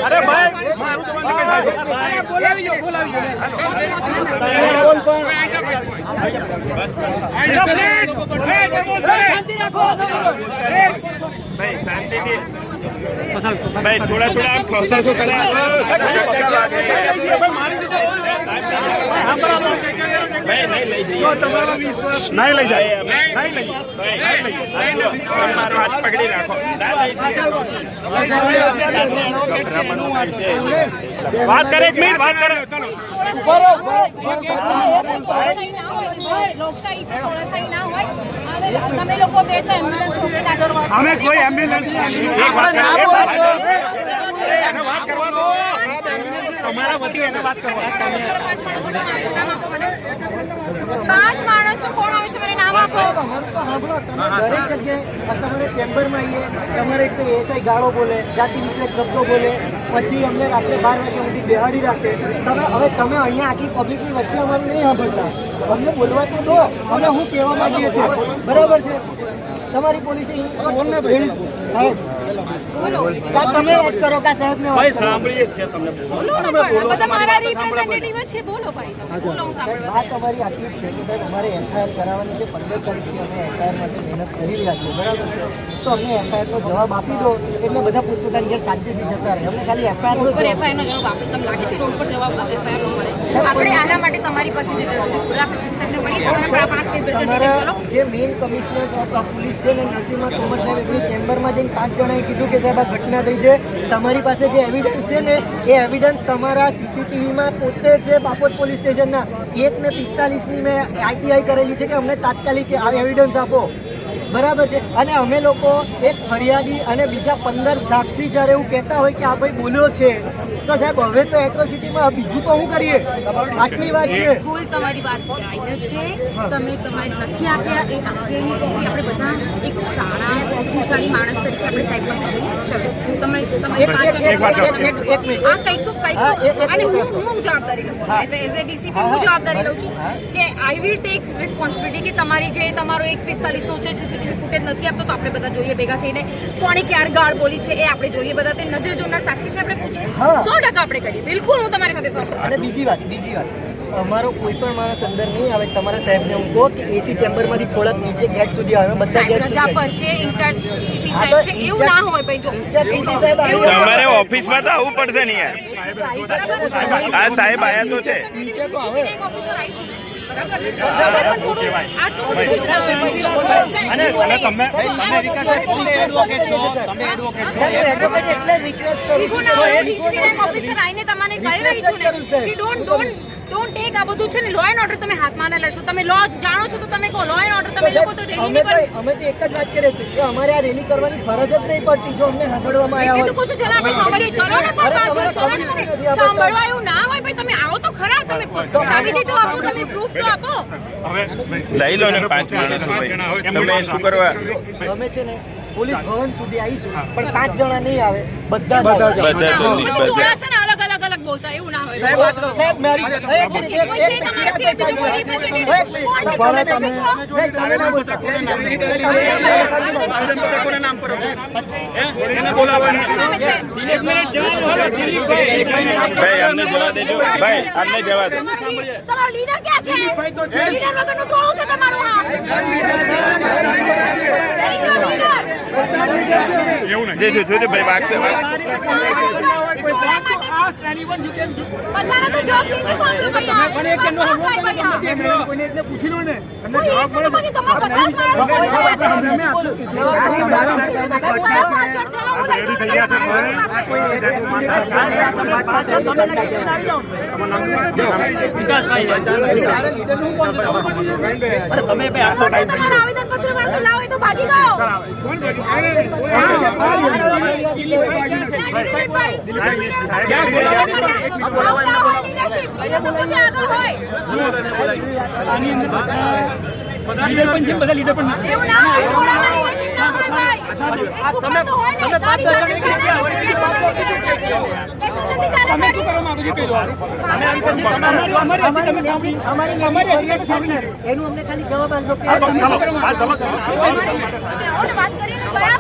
अरे भाई भाई थोड़ा थोड़ा आप प्रोसेस को करें भाई नहीं ले जाइए તમારો વિશ્વાસ નહીં લઈ જાય નહીં લઈ હાથ પકડી રાખો વાત કરે એક મિનિટ વાત કરે ચલો લોકશાહી છે થોડાસાઈ ના હોય તમે લોકો બેઠા એમ્બ્યુલન્સ રોકે કાઢો અમે કોઈ એમ્બ્યુલન્સ તમારા વતી એને વાત કરવા 5 માણસો કોણ આવે છે મને નામ આપો દરેક જગ્યાએ તમારે ચેમ્બરમાં આવીએ તમારે એક તો એસઆઈ ગાળો બોલે જાતિ વિશે શબ્દો બોલે પછી અમને રાત્રે 12 વાગ્યા સુધી બેહાડી રાખે હવે તમે અહીંયા આખી પબ્લિકની વચ્ચે અમારે નહીં સાંભળતા અમને બોલવા તો દો અમે હું કહેવા માંગીએ છીએ બરાબર છે તમારી પોલીસે સાહેબ તમે વાત કરો કે સાહેબ ને ભાઈ સાંભળીએ છે તમને બોલો ને પણ બધા મારા રિપ્રેઝેન્ટેટિવ છે બોલો ભાઈ તમે બોલો હું સાંભળવા આ તમારી આટલી છે કે સાહેબ અમારે એફઆઈઆર કરાવવાની છે 15 તારીખથી અમે એફઆઈઆર માટે મહેનત કરી રહ્યા છીએ બરાબર છે તો અમને એફઆઈઆરનો જવાબ આપી દો એટલે બધા પોતપોતાની ઘેર શાંતિથી જતા રહે અમને ખાલી એફઆઈઆરનો જવાબ આપે તમને લાગે છે રોડ પર જવાબ એફઆઈઆર નો મળે આપણે આના માટે તમારી પાસે જે પૂરા પ્રેસિડેન્ટને મળી આપણે 5 રિપ્રેઝેન્ટેટિવ જે મેઇન કમિશનર ઓફ પોલીસ છે ને નરસિંહ તોમર સાહેબ એમની ચેમ્બરમાં જઈને 5 જણાએ કીધું કે સાહેબ આ ઘટના થઈ છે તમારી પાસે જે એવિડન્સ છે ને એ એવિડન્સ તમારા સીસીટીવીમાં પોતે છે બાપોદ પોલીસ સ્ટેશનના 1:45ની મેં આઈટીઆઈ કરેલી છે કે અમને તાત્કાલિક આ એવિડન્સ આપો બરાબર છે અને અમે લોકો એક ફરિયાદી અને બીજા 15 સાક્ષી જ્યારે એવું કહેતા હોય કે આ ભાઈ બોલ્યો છે તો સાહેબ હવે તો એટ્રોસિટીમાં બીજું તો શું કરીએ આટલી વાત છે કુલ તમારી વાત આવી છે તમે તમારે નથી આપ્યા એ આપીની કોપી આપણે બધા એક સારા બુદ્ધિશાળી માણસ તરીકે આપણે સાહેબ પાસે જઈએ ચલો તમે તમારી આ કંઈક તો અને હું જવાબદારી લઉં એઝ એ ડીસીપી હું જવાબદારી લઉં છું કે આઈ વિલ ટેક રિસ્પોન્સિબિલિટી કે તમારી જે તમારો 1:45નો છે સીસીટીવી ફૂટેજ નથી આપતો તો આપણે બધા જોઈએ ભેગા થઈને કોણે ક્યારે ગાળ બોલી છે એ આપણે જોઈએ બધા તે નજર જોનાર સાક્ષી છે આપણે પૂછીએ 100% આપણે કરીએ બિલકુલ હું તમારી સાથે સહમત અને બીજી વાત અમારો કોઈ પણ માણસ અંદર નહીં આવે તમારા સાહેબને હું કહો કે એસી ચેમ્બરમાંથી થોડાક નીચે ગેટ સુધી આવે બધા ગેટ રજા પર છે ઇન્ચાર્જ સીપી સાહેબ છે એવું ના હોય ભાઈ જો તમારે ઓફિસમાં તો આવવું પડશે ને યાર આ સાહેબ આયા તો છે નીચે તો આવે ડોન્ટ ટેક આ બધું છે ને લો એન્ડ ઓર્ડર તમે હાથમાં ના લેશો તમે લો જાણો છો તો તમે કહો લો એન્ડ ઓર્ડર તમે લોકો તો રેલી નહીં કરો અમે તો એક જ વાત કરીએ છીએ કે અમારે આ રેલી કરવાની ફરજ જ નહીં પડતી જો અમને સાંભળવામાં આવ્યા હોય તો કહું છું ચલો આપણે સાંભળીએ ચલો ને સાંભળવા એવું ના હોય ભાઈ તમે આવો તો ખરા તમે સાબિતી તો આપો તમે પ્રૂફ તો આપો લઈ લો ને 5 માણસ તમે શું કરવા અમે છે ને પોલીસ ભવન સુધી આવીશું પણ 5 જણા નહીં આવે બધા છે ને અલગ અલગ બોલતા એવું ના હોય સાહેબ વાત કરો સાહેબ મારી એક તમારે સીએસી જો કોને નામ પર એને બોલાવવાનું ભાઈ અમને જવા દેજો ભાઈ અમને જવા દે તમારો લીડર ક્યાં છે લીડર વગરનું ટોળું છે તમારું આ એવું નહીં જોજો ભાઈ વાગશે બધાને તો જોબ લઈને સાંભળો ભૈયા પણ એક જણનો કોઈને એટલે પૂછી લો ને તમને જવાબ મળે પછી તમારે 50 માણસ બોલી રહ્યા છે અમે આપો આવેદનપત્ર વાળો લાવો તો ભાગી ગયો બધા લીડર પણ એવું ના હોય અમારી ફરિયાદ છે સર. એનું અમને ખાલી જવાબ આપજો કે વાત કરીને ગયા